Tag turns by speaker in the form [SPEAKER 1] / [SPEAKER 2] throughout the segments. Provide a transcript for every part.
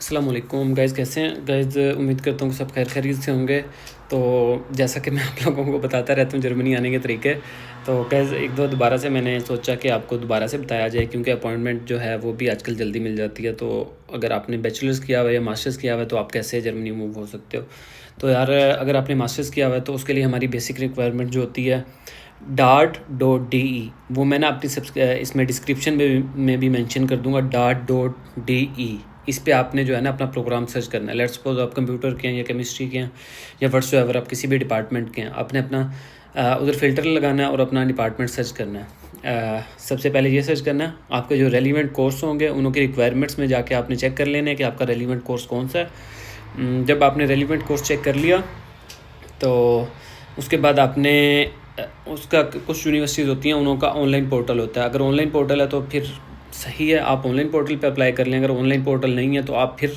[SPEAKER 1] अस्सलाम वालेकुम गाइज़, कैसे हैं गाइज़। उम्मीद करता हूँ कि सब खैर खैरियत से होंगे। तो जैसा कि मैं आप लोगों को बताता रहता हूँ जर्मनी आने के तरीके। तो गाइज़ एक दो दोबारा से मैंने सोचा कि आपको दोबारा से बताया जाए, क्योंकि अपॉइंटमेंट जो है वो भी आजकल जल्दी मिल जाती है। तो अगर आपने बैचलर्स किया हुआ है या मास्टर्स किया हुआ है तो आप कैसे जर्मनी मूव हो सकते हो। तो यार, अगर आपने मास्टर्स किया हुआ है तो उसके लिए हमारी बेसिक रिक्वायरमेंट जो होती है DART.de, वो मैं ना अपनी इसमें डिस्क्रिप्शन में भी मेंशन कर दूंगा। DART.de, इस पे आपने जो है ना अपना प्रोग्राम सर्च करना है। लेट्स सपोज आप कंप्यूटर के हैं या केमिस्ट्री के हैं या व्हाट्सएवर, आप किसी भी डिपार्टमेंट के हैं, आपने अपना उधर फ़िल्टर लगाना है और अपना डिपार्टमेंट सर्च करना है। सबसे पहले ये सर्च करना है आपके जो रेलिवेंट कोर्स होंगे उनकी रिक्वायरमेंट्स में जाके आपने चेक कर लेना है कि आपका रेलिवेंट कोर्स कौन सा है। जब आपने रेलिवेंट कोर्स चेक कर लिया तो उसके बाद आपने उसका कुछ यूनिवर्सिटीज़ होती हैं उनका ऑनलाइन पोर्टल होता है। अगर ऑनलाइन पोर्टल है तो फिर सही है, आप ऑनलाइन पोर्टल पे अप्लाई कर लें। अगर ऑनलाइन पोर्टल नहीं है तो आप फिर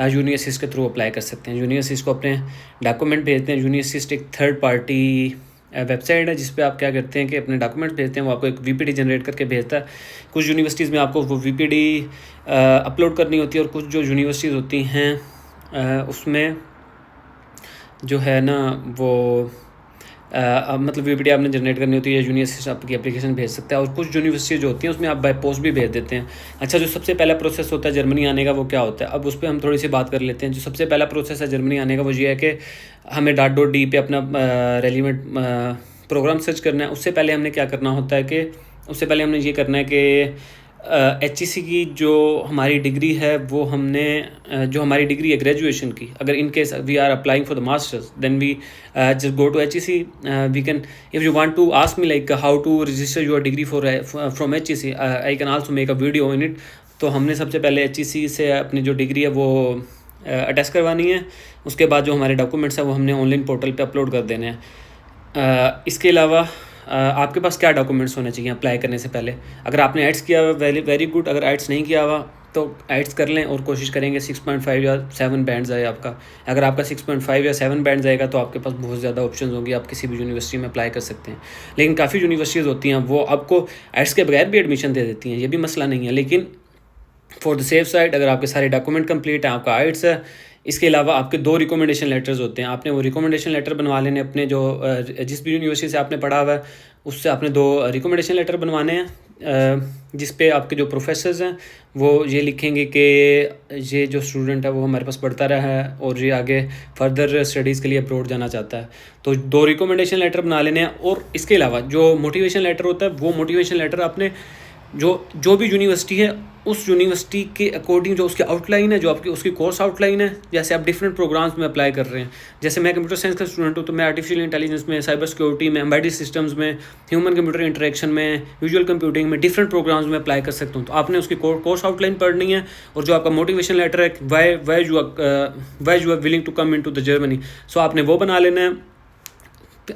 [SPEAKER 1] यूनिवर्सिटीज़ के थ्रू अप्लाई कर सकते हैं। यूनिवर्सिटीज़ को अपने डॉक्यूमेंट भेजते हैं। यूनिवर्सिटीज़ एक थर्ड पार्टी वेबसाइट है जिस पे आप क्या करते हैं कि अपने डॉक्यूमेंट भेजते हैं, वो आपको एक वीपीडी जनरेट करके भेजता है। कुछ यूनिवर्सिटीज़ में आपको वो वीपीडी अपलोड करनी होती है, और कुछ जो यूनिवर्सिटीज़ होती हैं उसमें जो है ना वो मतलब वीपीडी आपने जनरेट करनी होती है, यूनिवर्सिटी आपकी एप्लीकेशन भेज सकता है। और कुछ यूनिवर्सिटी जो होती हैं उसमें आप बाय पोस्ट भी भेज देते हैं। अच्छा, जो सबसे पहला प्रोसेस होता है जर्मनी आने का वो क्या होता है, अब उस पर हम थोड़ी सी बात कर लेते हैं। जो सबसे पहला प्रोसेस है जर्मनी आने का वो ये है कि हमें .de पे अपना रेलिवेंट प्रोग्राम सर्च करना है। उससे पहले हमने क्या करना होता है कि उससे पहले हमने ये करना है कि HEC की जो हमारी डिग्री है वो हमने जो हमारी डिग्री है ग्रेजुएशन की, अगर in case we are applying for the masters then we just go to HEC। We can, if you want to ask me like how to register your degree for from HEC, I can also make a video in it. तो हमने सबसे पहले HEC से अपनी जो degree है वो attest करवानी है। उसके बाद जो हमारे डॉक्यूमेंट्स हैं वो हमने ऑनलाइन पोर्टल पे अपलोड कर देने हैं। इसके अलावा आपके पास क्या डॉक्यूमेंट्स होने चाहिए अप्लाई करने से पहले। अगर आपने आइट्स किया हुआ वेरी वेरी गुड, अगर आइट्स नहीं किया हुआ तो आइट्स कर लें और कोशिश करेंगे 6.5 या 7 बैंड आए आपका। अगर आपका 6.5 या 7 बैंड आएगा तो आपके पास बहुत ज़्यादा ऑप्शंस होंगी, आप किसी भी यूनिवर्सिटी में अप्लाई कर सकते हैं। लेकिन काफ़ी यूनिवर्सिटीज़ होती हैं वो आपको आइट्स के बगैर भी एडमिशन दे देती हैं, ये भी मसला नहीं है। लेकिन फॉर द सेफ साइड, अगर आपके सारे डॉक्यूमेंट कंप्लीट हैं, आपका आइट्स है, इसके अलावा आपके 2 रिकमेंडेशन लेटर्स होते हैं। आपने वो रिकमेंडेशन लेटर बनवा लेने अपने जो जिस भी यूनिवर्सिटी से आपने पढ़ा हुआ है उससे आपने 2 रिकमेंडेशन लेटर बनवाने हैं, जिस पे आपके जो प्रोफेसर्स हैं वो ये लिखेंगे कि ये जो स्टूडेंट है वो हमारे पास पढ़ता रहा है और ये आगे फर्दर स्टडीज़ के लिए अब्रॉड जाना चाहता है। तो 2 रिकमेंडेशन लेटर बना लेने हैं। और इसके अलावा जो मोटिवेशन लेटर होता है वो मोटिवेशन लेटर आपने जो भी यूनिवर्सिटी है उस यूनिवर्सिटी के अकॉर्डिंग जो उसकी आउटलाइन है, जो आपकी उसकी कोर्स आउटलाइन है, जैसे आप डिफरेंट प्रोग्राम्स में अप्लाई कर रहे हैं। जैसे मैं कंप्यूटर साइंस का स्टूडेंट हूँ तो मैं आर्टिफिशियल इंटेलिजेंस में, साइबर सिक्योरिटी में, एम्बेडेड सिस्टम्स में, ह्यूमन कंप्यूटर इंटरेक्शन में, विजुअल कंप्यूटिंग में, डिफरेंट प्रोग्राम्स में अप्लाई कर सकता हूँ। तो आपने उसकी कोर्स आउटलाइन पढ़नी है। और जो आपका मोटिवेशन लेटर है why you are willing to come into the Germany, so आपने वो बना लेना है।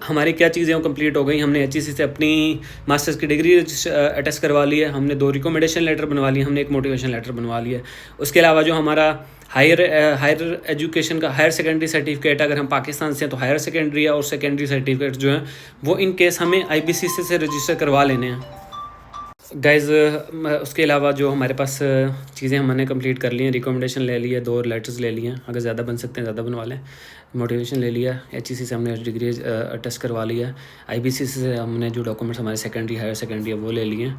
[SPEAKER 1] हमारी क्या चीज़ें वो कंप्लीट हो गई, हमने HEC से अपनी मास्टर्स की डिग्री अटेस्ट करवा ली है, हमने 2 रिकमेंडेशन लेटर बनवा लिए, हमने एक मोटिवेशन लेटर बनवा लिया है। उसके अलावा जो हमारा हायर एजुकेशन का हायर सेकेंडरी सर्टिफिकेट, अगर हम पाकिस्तान से हैं तो हायर सेकेंडरी है, और सेकेंडरी सर्टिफिकेट जो हैं वो इन केस हमें IBCC से रजिस्टर करवा लेने हैं गाइज़। उसके अलावा जो हमारे पास चीज़ें हमने कंप्लीट कर ली हैं, रिकमेंडेशन ले लिया, 2 लेटर्स ले लिए हैं, अगर ज़्यादा बन सकते हैं ज़्यादा बनवा लें। मोटिवेशन ले लिया, HEC से हमने डिग्री टेस्ट करवा लिया, IBCC से हमने जो डॉक्यूमेंट्स हमारे सेकेंडरी हायर सेकेंडरी है वो ले लिए।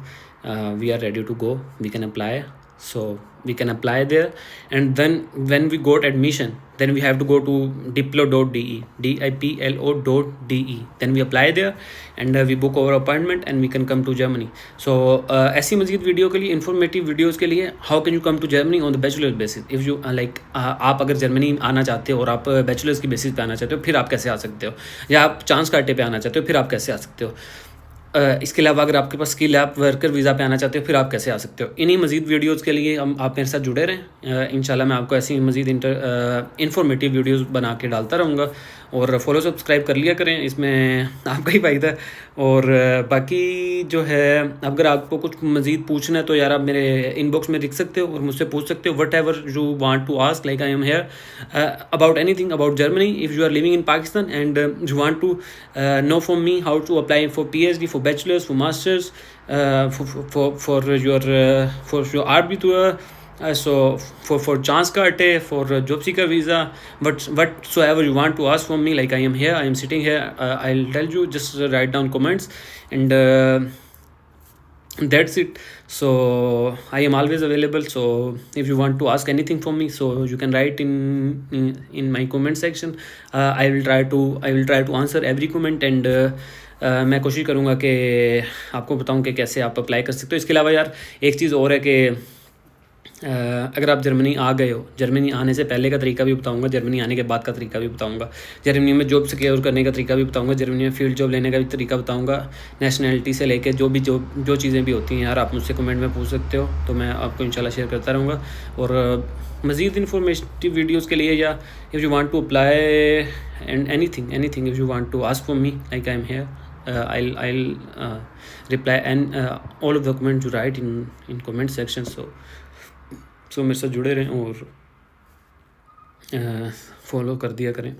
[SPEAKER 1] We are ready to go, we can apply, so we can apply there. And then when we got admission then we have to go to diplo.de, diplo.de, then we apply there and we book our appointment and we can come to Germany. So ऐसी मज़ीद video के लिए, informative videos के लिए, how can you come to Germany on the bachelor basis, if you like आप अगर Germany आना चाहते हो और आप बैचलर्स की बेसिस पे आना चाहते हो फिर आप कैसे आ सकते हो, या आप चांस काटे पे आना चाहते हो फिर आप कैसे आ सकते हो। इसके अलावा अगर आपके पास स्किल आप वर्कर वीज़ा पे आना चाहते हो फिर आप कैसे आ सकते हो। इन्हीं मज़ीद वीडियोज़ के लिए आप मेरे साथ जुड़े रहें। इंशाल्लाह मैं आपको ऐसी मज़ीद इन्फॉर्मेटिव वीडियोज़ बना के डालता रहूँगा। और फॉलो सब्सक्राइब कर लिया करें, इसमें आपका ही फ़ायदा है। और बाकी जो है, अगर आपको कुछ मज़ीद पूछना है तो यार आप मेरे इनबॉक्स में लिख सकते हो और मुझसे पूछ सकते हो whatever you want to ask, like I am here about anything about Germany. If you are living in Pakistan and you want to know from me how to apply for PhD, for bachelor's, for masters, for your RB tour, So for chance card, for job seeker visa, whatsoever you want to ask from me, like I am here, I am sitting here, I'll tell you, just write down comments, and that's it. So I am always available, so if you want to ask anything from me, so you can write in my comment section. I will try to answer every comment, and मैं कोशिश करूँगा कि आपको बताऊँ कि कैसे आप apply कर सकते हो। इसके अलावा यार एक चीज़ और है कि अगर आप जर्मनी आ गए हो, जर्मनी आने से पहले का तरीका भी बताऊंगा, जर्मनी आने के बाद का तरीका भी बताऊंगा, जर्मनी में जॉब सिक्योर करने का तरीका भी बताऊंगा, जर्मनी में फील्ड जॉब लेने का भी तरीका बताऊंगा, नेशनैलिटी से लेके जो चीज़ें भी होती हैं यार, आप मुझसे कमेंट में पूछ सकते हो, तो मैं आपको इंशाल्लाह शेयर करता रहूँगा। और मज़ीद इन्फॉर्मेटिव वीडियोज़ के लिए, या if you want to apply and anything if you want to ask from me, like I am here, I'll reply and all of the comments you write in comment section. So मेरे साथ जुड़े रहें और follow कर दिया करें।